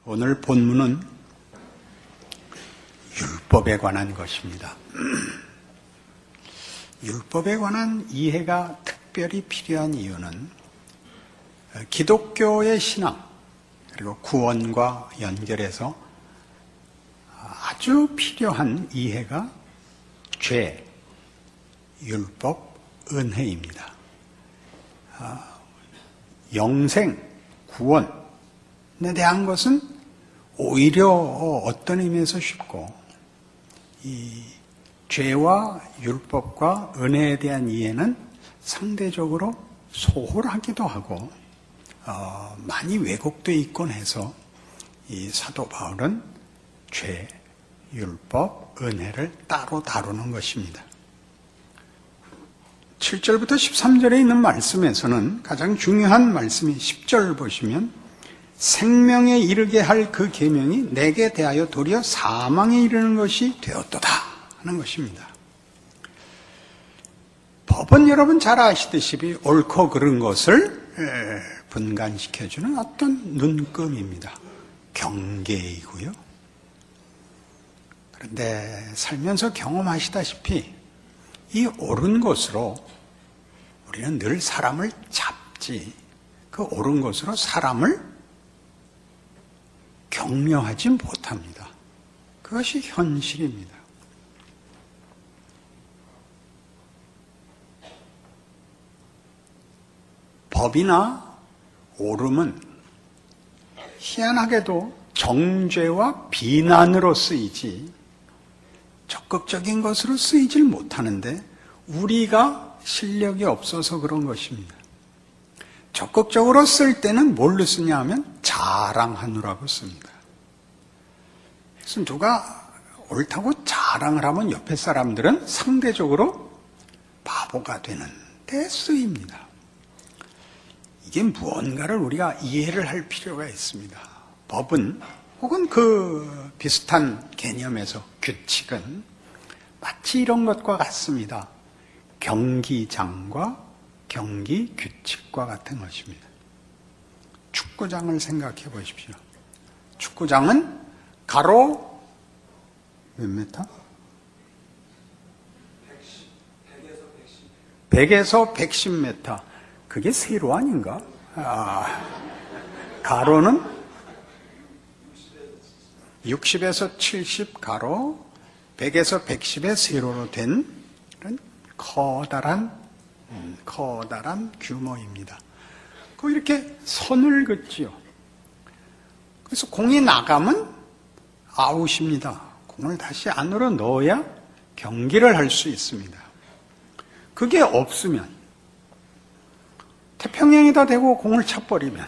오늘 본문은 율법에 관한 것입니다. 율법에 관한 이해가 특별히 필요한 이유는 기독교의 신앙 그리고 구원과 연결해서 아주 필요한 이해가 죄, 율법, 은혜입니다. 영생, 구원에 대한 것은 오히려 어떤 의미에서 쉽고 이 죄와 율법과 은혜에 대한 이해는 상대적으로 소홀하기도 하고 많이 왜곡되어 있곤 해서 이 사도 바울은 죄, 율법, 은혜를 따로 다루는 것입니다. 7절부터 13절에 있는 말씀에서는 가장 중요한 말씀이 10절 보시면 생명에 이르게 할 그 계명이 내게 대하여 도리어 사망에 이르는 것이 되었도다 하는 것입니다. 법은 여러분 잘 아시다시피 옳고 그른 것을 분간시켜주는 어떤 눈금입니다. 경계이고요. 그런데 살면서 경험하시다시피 이 옳은 것으로 우리는 늘 사람을 잡지 그 옳은 것으로 사람을 격려하지 못합니다. 그것이 현실입니다. 법이나 옳음은 희한하게도 정죄와 비난으로 쓰이지 적극적인 것으로 쓰이질 못하는데 우리가 실력이 없어서 그런 것입니다. 적극적으로 쓸 때는 뭘로 쓰냐 하면 자랑하느라고 씁니다. 그래서 누가 옳다고 자랑을 하면 옆에 사람들은 상대적으로 바보가 되는 데 쓰입니다. 이게 무언가를 우리가 이해를 할 필요가 있습니다. 법은 혹은 그 비슷한 개념에서 규칙은 마치 이런 것과 같습니다. 경기장과 경기 규칙과 같은 것입니다. 축구장을 생각해 보십시오. 축구장은 가로 몇 미터? 100에서 110m. 그게 세로 아닌가? 가로는 60에서 70 가로, 100에서 110의 세로로 된 그런 커다란 규모입니다. 그 이렇게 선을 긋지요. 그래서 공이 나가면 아웃입니다. 공을 다시 안으로 넣어야 경기를 할 수 있습니다. 그게 없으면 태평양에다 대고 공을 쳐버리면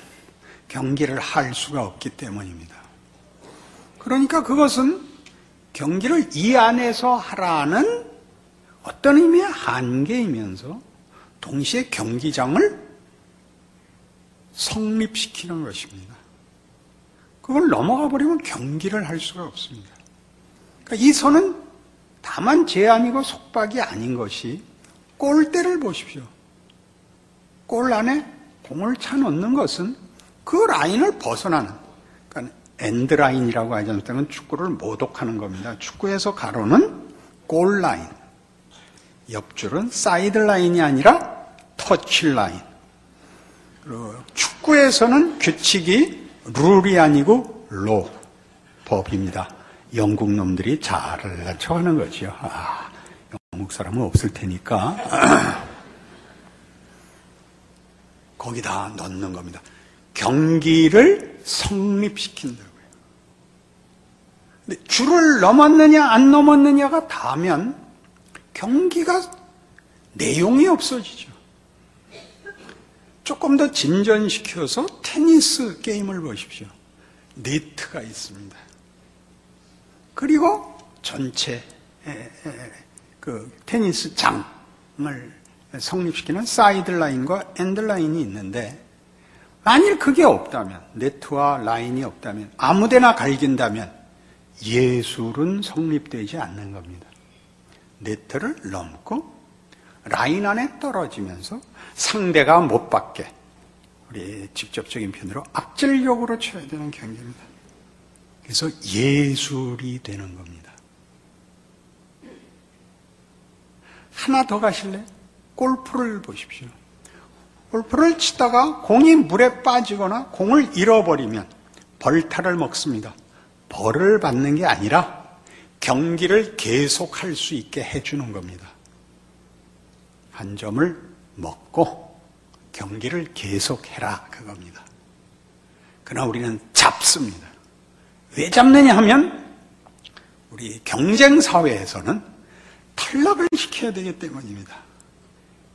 경기를 할 수가 없기 때문입니다. 그러니까 그것은 경기를 이 안에서 하라는 어떤 의미의 한계이면서 동시에 경기장을 성립시키는 것입니다. 그걸 넘어가 버리면 경기를 할 수가 없습니다. 그러니까 이 선은 다만 제한이고 속박이 아닌 것이 골대를 보십시오. 골 안에 공을 차 넣는 것은 그 라인을 벗어나는, 그러니까 엔드라인이라고 하지 않습니까? 축구를 모독하는 겁니다. 축구에서 가로는 골 라인, 옆줄은 사이드 라인이 아니라 터치 라인. 축구에서는 규칙이 룰이 아니고 로, 법입니다. 영국 놈들이 잘 척하는 거죠. 영국 사람은 없을 테니까 거기다 넣는 겁니다. 경기를 성립시킨다고요. 근데 줄을 넘었느냐 안 넘었느냐가 다면 경기가 내용이 없어지죠. 조금 더 진전시켜서 테니스 게임을 보십시오. 네트가 있습니다. 그리고 전체 그 테니스 장을 성립시키는 사이드라인과 엔드라인이 있는데 만일 그게 없다면, 네트와 라인이 없다면, 아무데나 갈긴다면 예술은 성립되지 않는 겁니다. 네트를 넘고 라인 안에 떨어지면서 상대가 못 받게 우리 직접적인 표현으로 악질력으로 쳐야 되는 경기입니다. 그래서 예술이 되는 겁니다. 하나 더 가실래요? 골프를 보십시오. 골프를 치다가 공이 물에 빠지거나 공을 잃어버리면 벌타를 먹습니다. 벌을 받는 게 아니라 경기를 계속할 수 있게 해주는 겁니다. 한 점을 먹고 경기를 계속해라 그겁니다. 그러나 우리는 잡습니다. 왜 잡느냐 하면 우리 경쟁사회에서는 탈락을 시켜야 되기 때문입니다.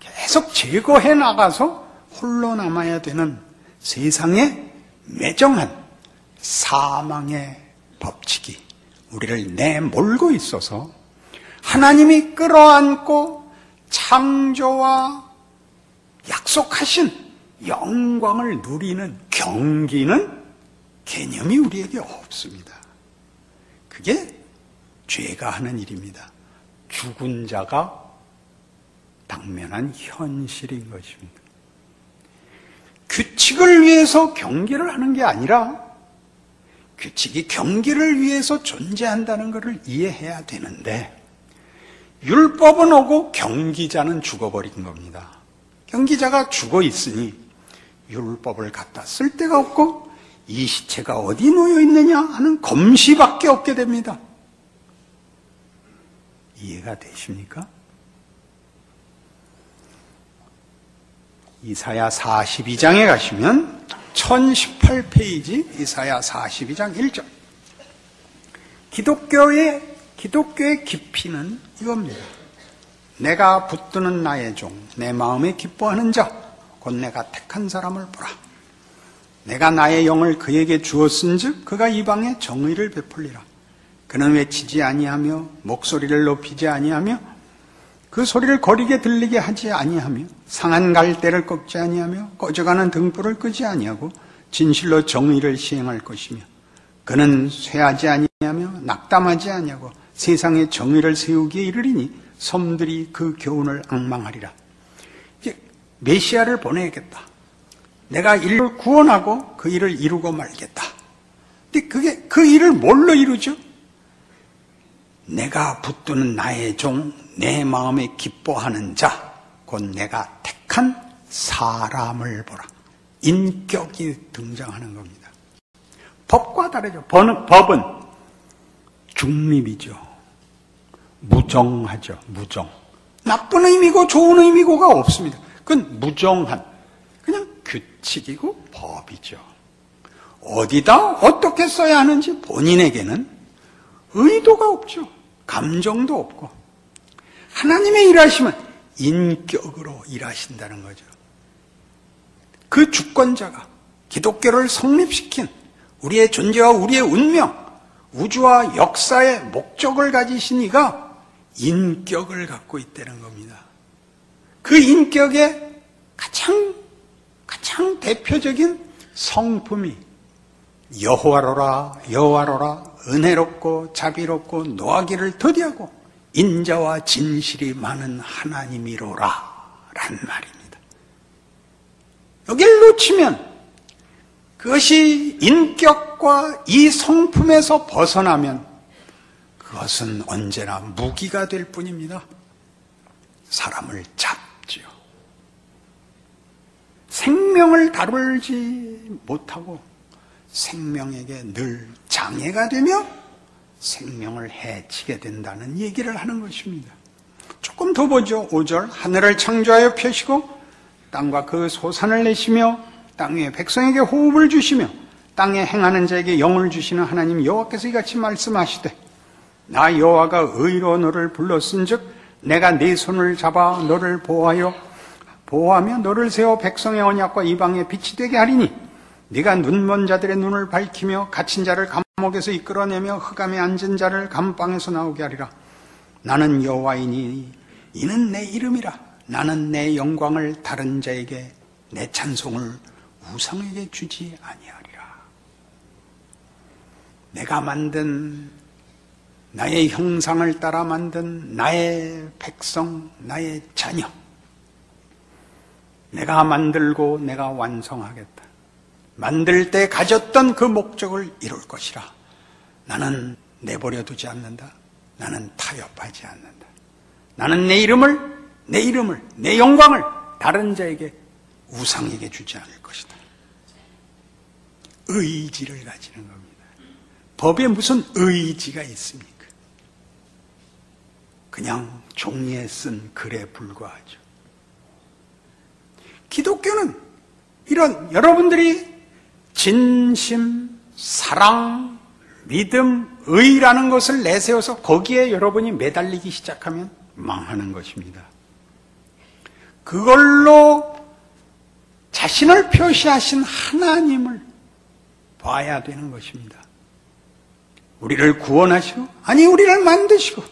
계속 제거해 나가서 홀로 남아야 되는 세상에 매정한 사망의 법칙이 우리를 내몰고 있어서 하나님이 끌어안고 창조와 약속하신 영광을 누리는 경기는 개념이 우리에게 없습니다. 그게 죄가 하는 일입니다. 죽은 자가 당면한 현실인 것입니다. 규칙을 위해서 경기를 하는 게 아니라 규칙이 경기를 위해서 존재한다는 것을 이해해야 되는데 율법은 오고 경기자는 죽어버린 겁니다. 경기자가 죽어 있으니 율법을 갖다 쓸 데가 없고 이 시체가 어디 놓여 있느냐 하는 검시밖에 없게 됩니다. 이해가 되십니까? 이사야 42장에 가시면 1018페이지 이사야 42장 1절 기독교의 깊이는 이겁니다. 내가 붙드는 나의 종 내 마음에 기뻐하는 자 곧 내가 택한 사람을 보라. 내가 나의 영을 그에게 주었은즉 그가 이방에 정의를 베풀리라. 그는 외치지 아니하며 목소리를 높이지 아니하며 그 소리를 거리게 들리게 하지 아니하며 상한 갈대를 꺾지 아니하며 꺼져가는 등불을 끄지 아니하고 진실로 정의를 시행할 것이며 그는 쇠하지 아니하며 낙담하지 아니하고 세상에 정의를 세우기에 이르리니 섬들이 그 교훈을 앙망하리라. 이제 메시아를 보내야겠다. 내가 인류를 구원하고 그 일을 이루고 말겠다. 근데 그 일을 뭘로 이루죠? 내가 붙드는 나의 종, 내 마음에 기뻐하는 자, 곧 내가 택한 사람을 보라. 인격이 등장하는 겁니다. 법과 다르죠. 법은 중립이죠. 무정하죠. 무정. 나쁜 의미고 좋은 의미고가 없습니다. 그건 무정한, 그냥 규칙이고 법이죠. 어디다 어떻게 써야 하는지 본인에게는 의도가 없죠. 감정도 없고. 하나님의 일하심은 인격으로 일하신다는 거죠. 그 주권자가 기독교를 성립시킨 우리의 존재와 우리의 운명, 우주와 역사의 목적을 가지신 이가 인격을 갖고 있다는 겁니다. 그 인격의 가장 대표적인 성품이 여호와로라 여호와로라 은혜롭고 자비롭고 노하기를 더디하고 인자와 진실이 많은 하나님이로라 라는 말입니다. 여기를 놓치면 그것이 인격과 이 성품에서 벗어나면 그것은 언제나 무기가 될 뿐입니다. 사람을 잡지요. 생명을 다루지 못하고 생명에게 늘 장애가 되며 생명을 해치게 된다는 얘기를 하는 것입니다. 조금 더 보죠. 5절 하늘을 창조하여 펴시고 땅과 그 소산을 내시며 땅 위에 백성에게 호흡을 주시며 땅에 행하는 자에게 영을 주시는 하나님 여호와께서 이같이 말씀하시되 나 여호와가 의로 너를 불렀은즉 내가 네 손을 잡아 너를 보호하며 너를 세워 백성의 언약과 이방의 빛이 되게 하리니 네가 눈먼 자들의 눈을 밝히며 갇힌 자를 감옥에서 이끌어내며 흑암에 앉은 자를 감방에서 나오게 하리라. 나는 여호와이니 이는 내 이름이라. 나는 내 영광을 다른 자에게 내 찬송을 우상에게 주지 아니하리라. 내가 만든 나의 형상을 따라 만든 나의 백성, 나의 자녀, 내가 만들고 내가 완성하겠다. 만들 때 가졌던 그 목적을 이룰 것이라. 나는 내버려 두지 않는다. 나는 타협하지 않는다. 나는 내 이름을, 내 영광을 다른 자에게, 우상에게 주지 않을 것이다. 의지를 가지는 겁니다. 법에 무슨 의지가 있습니까? 그냥 종이에 쓴 글에 불과하죠. 기독교는 이런 여러분들이 진심, 사랑, 믿음, 의라는 것을 내세워서 거기에 여러분이 매달리기 시작하면 망하는 것입니다. 그걸로 자신을 표시하신 하나님을 봐야 되는 것입니다. 우리를 구원하시고, 아니 우리를 만드시고,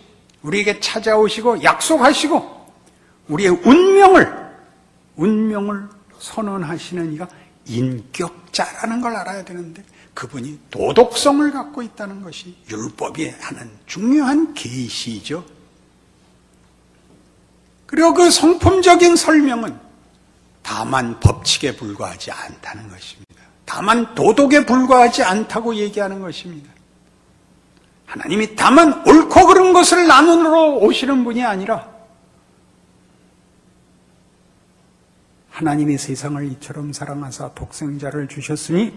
우리에게 찾아오시고 약속하시고, 우리의 운명을 선언하시는 이가 인격자라는 걸 알아야 되는데, 그분이 도덕성을 갖고 있다는 것이 율법이 하는 중요한 계시죠. 그리고 그 성품적인 설명은 다만 법칙에 불과하지 않다는 것입니다. 다만 도덕에 불과하지 않다고 얘기하는 것입니다. 하나님이 다만 옳고 그른 것을 나누러 오시는 분이 아니라 하나님이 세상을 이처럼 사랑하사 독생자를 주셨으니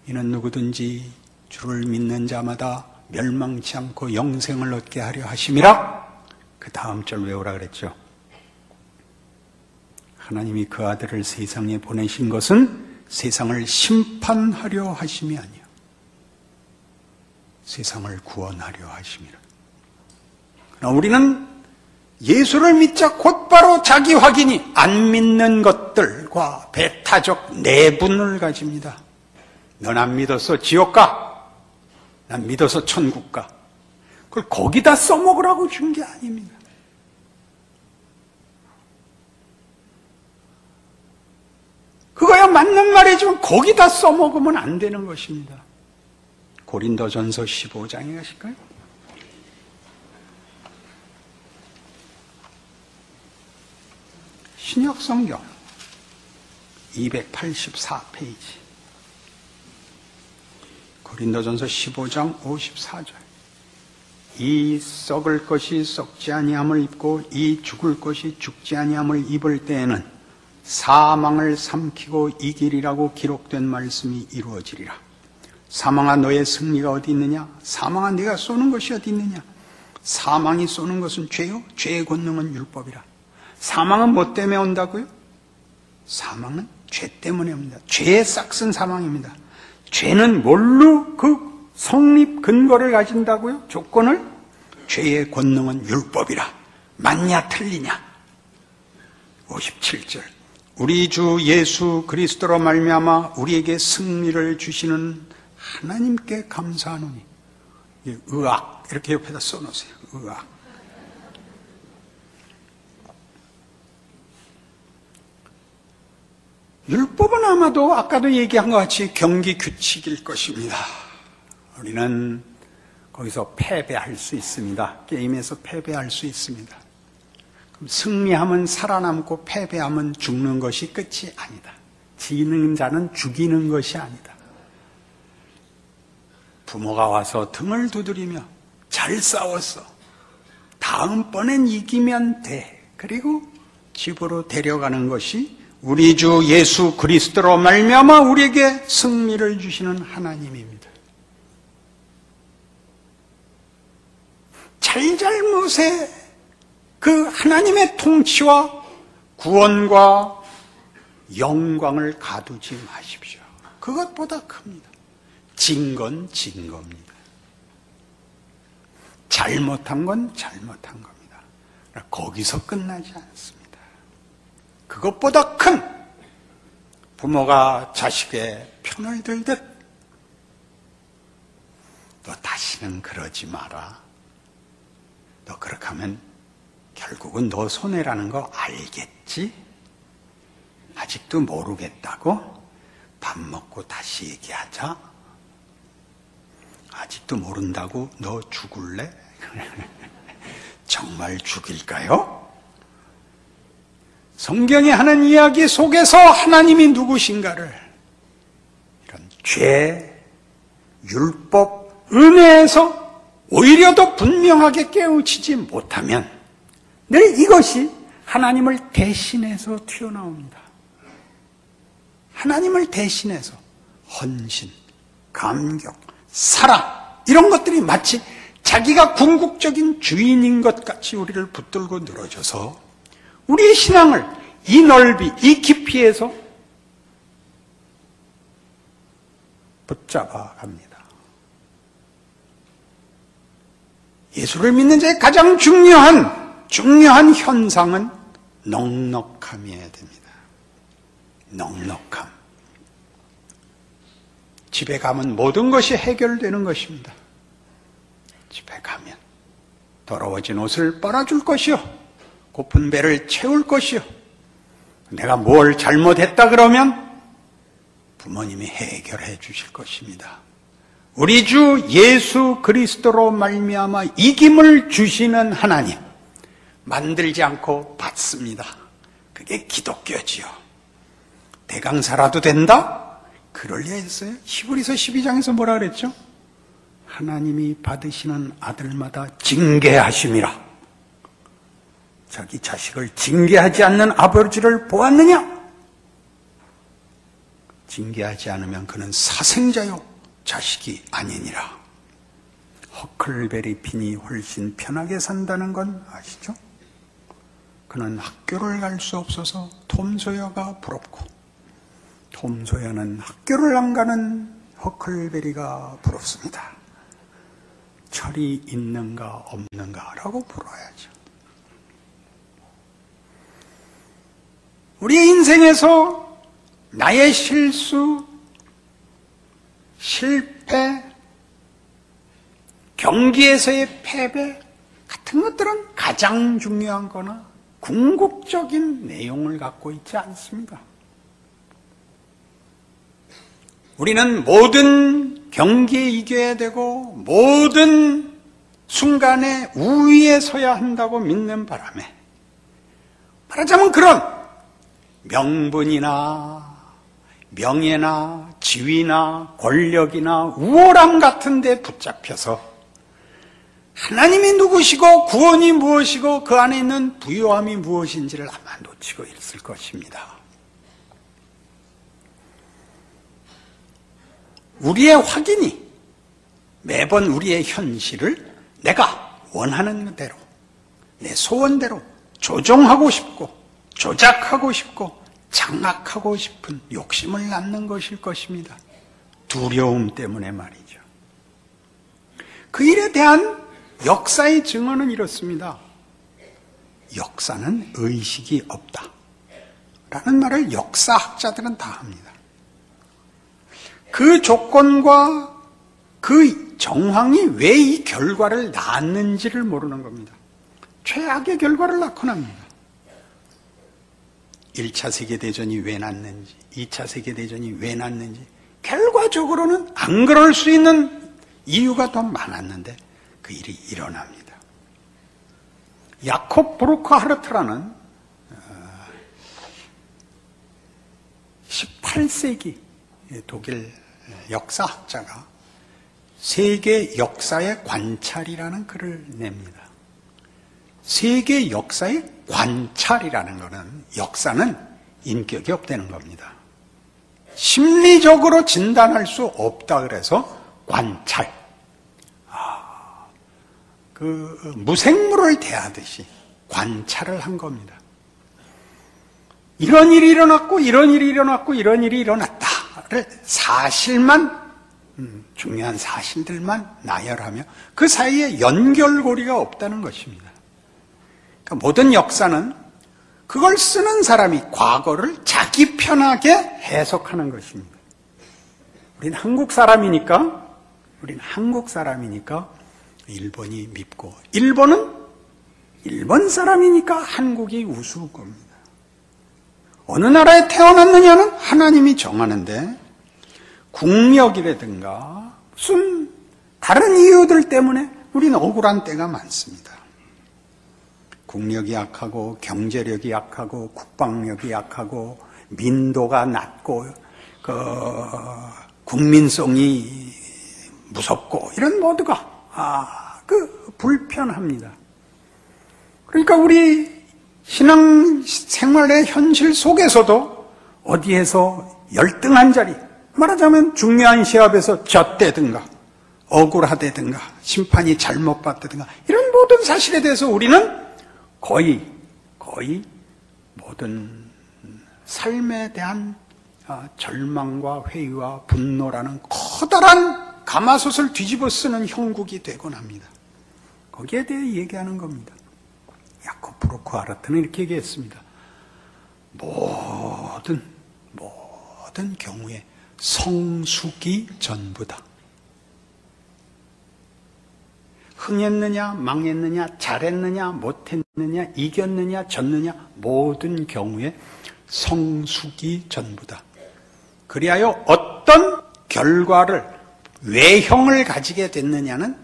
이는 누구든지 주를 믿는 자마다 멸망치 않고 영생을 얻게 하려 하심이라. 그 다음 절 외우라 그랬죠. 하나님이 그 아들을 세상에 보내신 것은 세상을 심판하려 하심이 아니요 세상을 구원하려 하심이라. 그러나 우리는 예수를 믿자 곧바로 자기 확인이 안 믿는 것들과 배타적 내분을 가집니다. 넌 안 믿어서 지옥 가. 난 믿어서 천국 가. 그걸 거기다 써먹으라고 준 게 아닙니다. 그거야 맞는 말이지만 거기다 써먹으면 안 되는 것입니다. 고린도전서 15장에 가실까요? 신약성경 284페이지 고린도전서 15장 54절 이 썩을 것이 썩지 아니함을 입고 이 죽을 것이 죽지 아니함을 입을 때에는 사망을 삼키고 이기리라고 기록된 말씀이 이루어지리라. 사망아 너의 승리가 어디 있느냐? 사망아 네가 쏘는 것이 어디 있느냐? 사망이 쏘는 것은 죄요? 죄의 권능은 율법이라. 사망은 뭐 때문에 온다고요? 사망은 죄 때문에 옵니다. 죄의 싹슨 사망입니다. 죄는 뭘로 그 성립 근거를 가진다고요? 조건을? 죄의 권능은 율법이라. 맞냐 틀리냐? 57절 우리 주 예수 그리스도로 말미암아 우리에게 승리를 주시는 하나님께 감사하노니. 의학 이렇게 옆에다 써놓으세요. 의학. 율법은 아마도 아까도 얘기한 것 같이 경기 규칙일 것입니다. 우리는 거기서 패배할 수 있습니다. 게임에서 패배할 수 있습니다. 그럼 승리하면 살아남고 패배하면 죽는 것이 끝이 아니다. 지는 자는 죽이는 것이 아니다. 부모가 와서 등을 두드리며 잘 싸웠어. 다음번엔 이기면 돼. 그리고 집으로 데려가는 것이 우리 주 예수 그리스도로 말미암아 우리에게 승리를 주시는 하나님입니다. 잘잘못에 그 하나님의 통치와 구원과 영광을 가두지 마십시오. 그것보다 큽니다. 진 건 진 겁니다. 잘못한 건 잘못한 겁니다. 거기서 끝나지 않습니다. 그것보다 큰 부모가 자식의 편을 들듯 너 다시는 그러지 마라. 너 그렇게 하면 결국은 너 손해라는 거 알겠지? 아직도 모르겠다고? 밥 먹고 다시 얘기하자. 아직도 모른다고 너 죽을래? 정말 죽일까요? 성경이 하는 이야기 속에서 하나님이 누구신가를 이런 죄, 율법, 은혜에서 오히려 더 분명하게 깨우치지 못하면 늘 이것이 하나님을 대신해서 튀어나옵니다. 하나님을 대신해서 헌신, 감격, 사랑 이런 것들이 마치 자기가 궁극적인 주인인 것 같이 우리를 붙들고 늘어져서 우리의 신앙을 이 넓이, 이 깊이에서 붙잡아 갑니다. 예수를 믿는 자의 가장 중요한 현상은 넉넉함이어야 됩니다. 넉넉함. 집에 가면 모든 것이 해결되는 것입니다. 집에 가면 더러워진 옷을 빨아줄 것이요, 고픈 배를 채울 것이요, 내가 뭘 잘못했다 그러면 부모님이 해결해 주실 것입니다. 우리 주 예수 그리스도로 말미암아 이김을 주시는 하나님, 만들지 않고 받습니다. 그게 기독교지요. 대강사라도 된다? 그럴려 했어요. 히브리서 12장에서 뭐라 그랬죠? 하나님이 받으시는 아들마다 징계하심이라. 자기 자식을 징계하지 않는 아버지를 보았느냐? 징계하지 않으면 그는 사생자요 자식이 아니니라. 허클베리 핀이 훨씬 편하게 산다는 건 아시죠? 그는 학교를 갈 수 없어서 톰 소여가 부럽고, 톰 소여는 학교를 안 가는 허클베리가 부럽습니다. 철이 있는가 없는가라고 물어야죠. 우리의 인생에서 나의 실수, 실패, 경기에서의 패배 같은 것들은 가장 중요한 거나 궁극적인 내용을 갖고 있지 않습니다. 우리는 모든 경기에 이겨야 되고 모든 순간에 우위에 서야 한다고 믿는 바람에 말하자면 그런 명분이나 명예나 지위나 권력이나 우월함 같은 데 붙잡혀서 하나님이 누구시고 구원이 무엇이고 그 안에 있는 부요함이 무엇인지를 아마 놓치고 있을 것입니다. 우리의 확인이 매번 우리의 현실을 내가 원하는 대로, 내 소원대로 조종하고 싶고 조작하고 싶고 장악하고 싶은 욕심을 낳는 것일 것입니다. 두려움 때문에 말이죠. 그 일에 대한 역사의 증언은 이렇습니다. 역사는 의식이 없다 라는 말을 역사학자들은 다 합니다. 그 조건과 그 정황이 왜 이 결과를 낳았는지를 모르는 겁니다. 최악의 결과를 낳곤 합니다. 1차 세계대전이 왜 났는지, 2차 세계대전이 왜 났는지 결과적으로는 안 그럴 수 있는 이유가 더 많았는데 그 일이 일어납니다. 야콥 브루크하르트라는 18세기 독일 역사학자가 세계 역사의 관찰이라는 글을 냅니다. 세계 역사의 관찰이라는 것은 역사는 인격이 없다는 겁니다. 심리적으로 진단할 수 없다 그래서 관찰. 그 무생물을 대하듯이 관찰을 한 겁니다. 이런 일이 일어났고 이런 일이 일어났고 이런 일이 일어났다를 사실만 중요한 사실들만 나열하며 그 사이에 연결고리가 없다는 것입니다. 그러니까 모든 역사는 그걸 쓰는 사람이 과거를 자기 편하게 해석하는 것입니다. 우리는 한국 사람이니까 일본이 밉고 일본은 일본 사람이니까 한국이 우스운 겁니다. 어느 나라에 태어났느냐는 하나님이 정하는데 국력이라든가 무슨 다른 이유들 때문에 우리는 억울한 때가 많습니다. 국력이 약하고 경제력이 약하고 국방력이 약하고 민도가 낮고 국민성이 무섭고 이런 모두가 불편합니다. 그러니까 우리 신앙생활의 현실 속에서도 어디에서 열등한 자리, 말하자면 중요한 시합에서 졌다든가 억울하다든가 심판이 잘못 받다든가 이런 모든 사실에 대해서 우리는 거의 모든 삶에 대한 절망과 회의와 분노라는 커다란 가마솥을 뒤집어 쓰는 형국이 되곤 합니다. 거기에 대해 얘기하는 겁니다. 야콥 브루크 아르트는 이렇게 얘기했습니다. 모든 경우에 성숙이 전부다. 흥했느냐 망했느냐 잘했느냐 못했느냐 이겼느냐 졌느냐 모든 경우에 성숙이 전부다. 그리하여 어떤 결과를 외형을 가지게 됐느냐는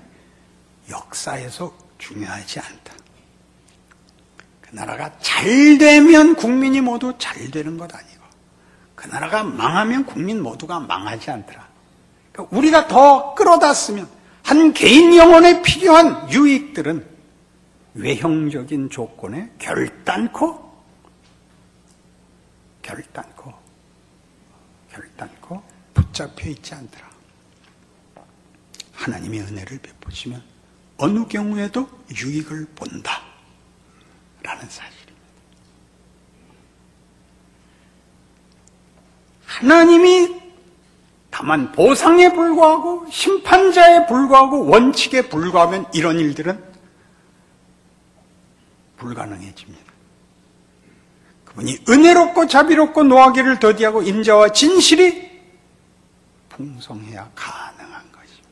역사에서 중요하지 않다. 그 나라가 잘 되면 국민이 모두 잘 되는 것 아니고 그 나라가 망하면 국민 모두가 망하지 않더라. 그러니까 우리가 더 끌어다 쓰면 한 개인 영혼에 필요한 유익들은 외형적인 조건에 결단코 붙잡혀 있지 않더라. 하나님의 은혜를 베푸시면 어느 경우에도 유익을 본다 라는 사실입니다. 하나님이 다만 보상에 불과하고 심판자에 불과하고 원칙에 불과하면 이런 일들은 불가능해집니다. 그분이 은혜롭고 자비롭고 노하기를 더디하고 인자와 진실이 풍성해야 가능한 것입니다.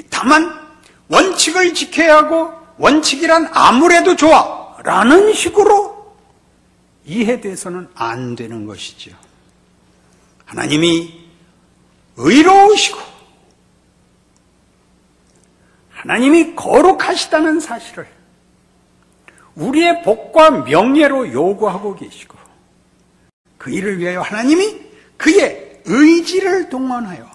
다만 원칙을 지켜야 하고 원칙이란 아무래도 좋아 라는 식으로 이해돼서는 안 되는 것이죠. 하나님이 의로우시고 하나님이 거룩하시다는 사실을 우리의 복과 명예로 요구하고 계시고 그 일을 위하여 하나님이 그의 의지를 동원하여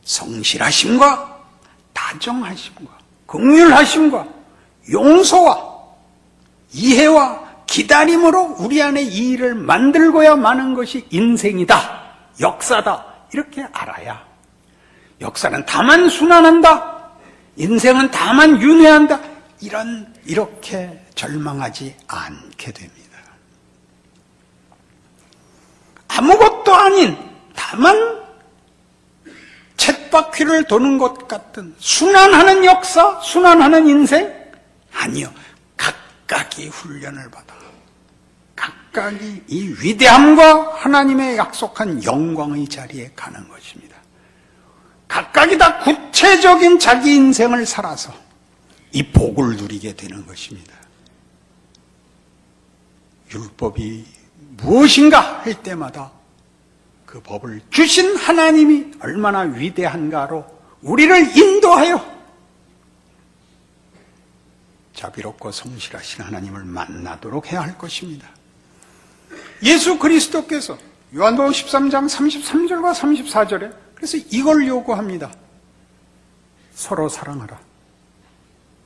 성실하심과 다정하심과 긍휼하심과 용서와 이해와 기다림으로 우리 안에 이 일을 만들고야 마는 것이 인생이다, 역사다 이렇게 알아야 역사는 다만 순환한다, 인생은 다만 윤회한다 이렇게 절망하지 않게 됩니다. 아무것도 아닌 다만 쳇바퀴를 도는 것 같은 순환하는 역사, 순환하는 인생? 아니요. 각각이 훈련을 받아 각각이 이 위대함과 하나님의 약속한 영광의 자리에 가는 것입니다. 각각이 다 구체적인 자기 인생을 살아서 이 복을 누리게 되는 것입니다. 율법이 무엇인가 할 때마다 그 법을 주신 하나님이 얼마나 위대한가로 우리를 인도하여 자비롭고 성실하신 하나님을 만나도록 해야 할 것입니다. 예수 그리스도께서 요한복음 13장 33절과 34절에 그래서 이걸 요구합니다. 서로 사랑하라.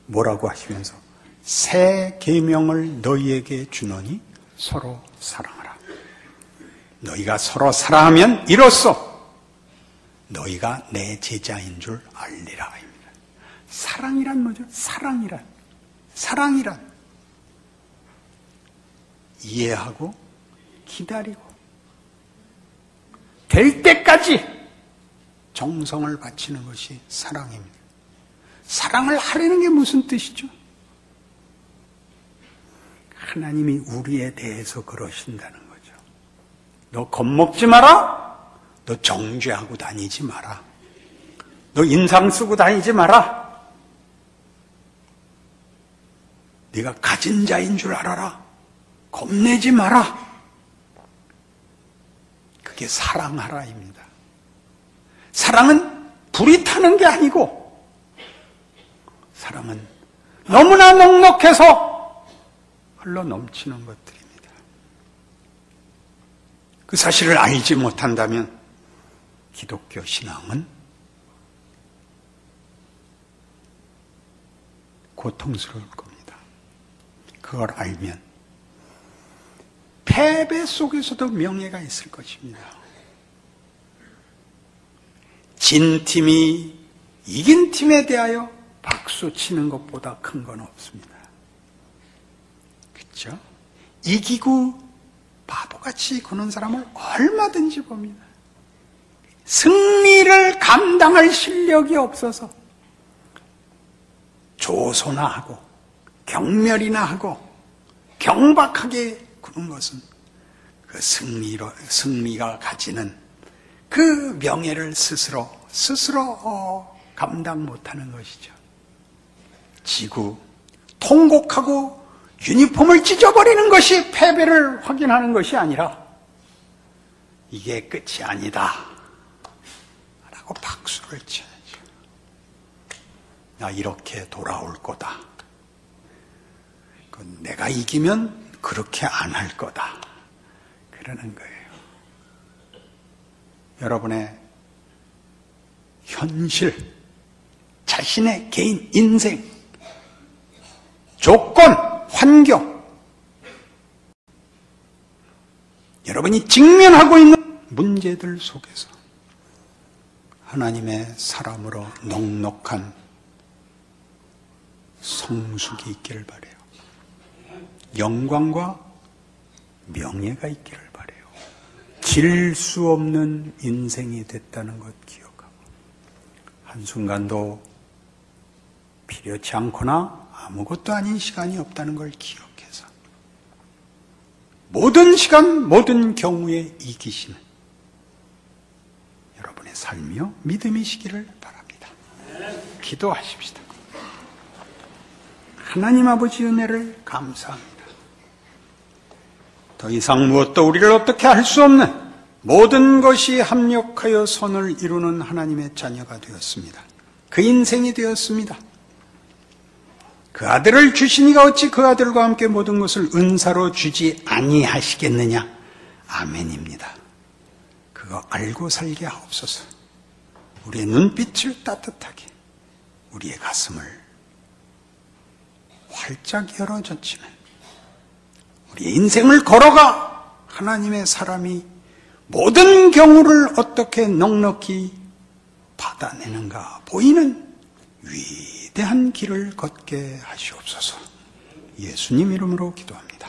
뭐라고 하시면서 새 계명을 너희에게 주노니 서로 사랑하라. 너희가 서로 사랑하면 이로써 너희가 내 제자인 줄 알리라. 사랑이란 뭐죠? 사랑이란 이해하고 기다리고 될 때까지 정성을 바치는 것이 사랑입니다. 사랑을 하려는 게 무슨 뜻이죠? 하나님이 우리에 대해서 그러신다는 거죠. 너 겁먹지 마라. 너 정죄하고 다니지 마라. 너 인상 쓰고 다니지 마라. 네가 가진 자인 줄 알아라. 겁내지 마라. 그게 사랑하라입니다. 사랑은 불이 타는 게 아니고 사랑은 너무나 넉넉해서 흘러 넘치는 것들입니다. 그 사실을 알지 못한다면 기독교 신앙은 고통스러울 겁니다. 그걸 알면 패배 속에서도 명예가 있을 것입니다. 진 팀이 이긴 팀에 대하여 박수 치는 것보다 큰 건 없습니다. 그렇죠? 이기고 바보같이 구는 사람을 얼마든지 봅니다. 승리를 감당할 실력이 없어서 조소나 하고 경멸이나 하고 경박하게 구는 것은 그 승리가 가지는 그 명예를 스스로 감당 못하는 것이죠. 지고 통곡하고 유니폼을 찢어버리는 것이 패배를 확인하는 것이 아니라 이게 끝이 아니다 라고 박수를 쳐야죠. 나 이렇게 돌아올 거다. 내가 이기면 그렇게 안 할 거다. 그러는 거예요. 여러분의 현실, 자신의 개인 인생, 조건, 환경, 여러분이 직면하고 있는 문제들 속에서 하나님의 사람으로 넉넉한 성숙이 있기를 바라요. 영광과 명예가 있기를 바라요. 질 수 없는 인생이 됐다는 것 기억하고 한순간도 필요치 않거나 아무것도 아닌 시간이 없다는 걸 기억해서 모든 시간, 모든 경우에 이기시는 여러분의 삶이요 믿음이시기를 바랍니다. 기도하십시다. 하나님 아버지 은혜를 감사합니다. 더 이상 무엇도 우리를 어떻게 할 수 없는 모든 것이 합력하여 선을 이루는 하나님의 자녀가 되었습니다. 그 인생이 되었습니다. 그 아들을 주시니가 어찌 그 아들과 함께 모든 것을 은사로 주지 아니하시겠느냐. 아멘입니다. 그거 알고 살게 하옵소서. 우리의 눈빛을 따뜻하게, 우리의 가슴을 활짝 열어젖히는 우리의 인생을 걸어가 하나님의 사람이 모든 경우를 어떻게 넉넉히 받아내는가 보이는 위대한 길을 걷게 하시옵소서. 예수님 이름으로 기도합니다.